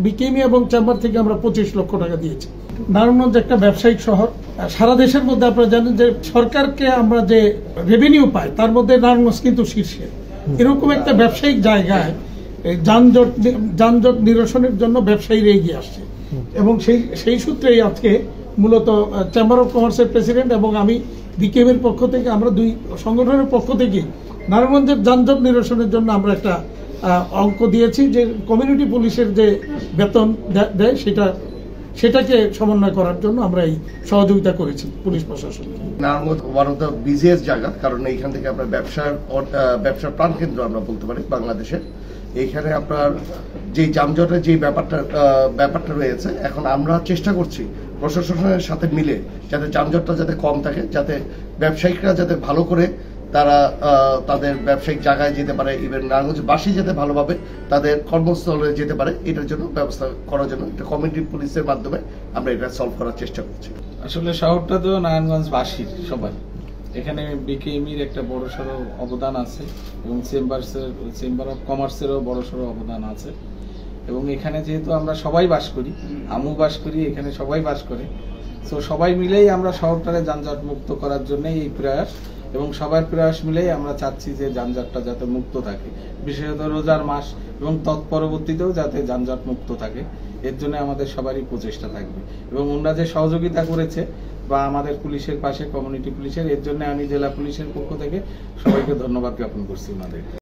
BKME এবং chamber থেকে আমরা 25 লক্ষ টাকা দিয়েছি। নারায়ণগঞ্জ একটা ব্যবসায়িক শহর, সারা দেশের মধ্যে আপনারা জানেন যে সরকারকে আমরা যে রেভিনিউ পাই তার মধ্যে নারায়ণগঞ্জ কিন্তু শীর্ষে। এরকম একটা ব্যবসায়িক জায়গায় যানজট নিরসনের জন্য ব্যবসায়ীরা এগিয়ে আসছে এবং সেই সূত্রেই আজকে মূলত চেম্বার অফ কমার্সের প্রেসিডেন্ট এবং আমি বিকেএমের পক্ষ থেকে, আমরা দুই সংগঠনের পক্ষ থেকে নারায়ণগঞ্জের যানজট নিরসনের জন্য আমরা একটা অঙ্ক দিয়েছি যে কমিউনিটি পুলিশের যে বেতন দেয় সেটাকে সমন্বয় করার জন্য আমরা এই সহযোগিতা করেছি পুলিশ প্রশাসনকে। Narayanganj one of the busiest জায়গা, কারণ এইখান থেকে আপনার ব্যবসার প্রাণকেন্দ্র আমরা বলতে পারি বাংলাদেশের। এইখানে আপনার যে যানজটের যে ব্যাপারটা রয়েছে, এখন আমরা চেষ্টা করছি প্রশাসনের সাথে মিলে যাতে যানজটটা যাতে কম থাকে, যাতে ব্যবসায়িকরা যাতে ভালো করে তারা তাদের ব্যবসায়িক জায়গায় যেতে পারে, ইভেন নারায়ণগঞ্জবাসী যাতে ভালোভাবে তাদের কর্মস্থলে যেতে পারে, এটার জন্য ব্যবস্থা করার জন্য একটা কমিউনিটি পুলিশের মাধ্যমে আমরা এটা সলভ করার চেষ্টা করছি। আসলে শহরটা তো নারায়ণগঞ্জবাসীর সবাই, এখানে বিকেএমির একটা বড়সড় অবদান আছে এবং চেম্বার অফ কমার্সেরও বড়সড় অবদান আছে। এবং এখানে যেহেতু আমরা সবাই বাস করি, আমু বাস করি, এখানে সবাই বাস করে, তো সবাই মিলেই আমরা শহরটারে যানজট মুক্ত করার জন্য এই প্রয়াস, এবং সবার প্রয়াস মিলেই আমরা চাচ্ছি যে যানজটটা যাতে মুক্ত থাকে, বিশেষত রোজার মাস এবং তৎপরবর্তীতেও যাতে যানজট মুক্ত থাকে, এর জন্য আমাদের সবারই প্রচেষ্টা থাকবে। এবং ওনারা যে সহযোগিতা করেছে বা আমাদের পুলিশের পাশে কমিউনিটি পুলিশের, এর জন্য আমি জেলা পুলিশের পক্ষ থেকে সবাইকে ধন্যবাদ জ্ঞাপন করছি ওনাদের।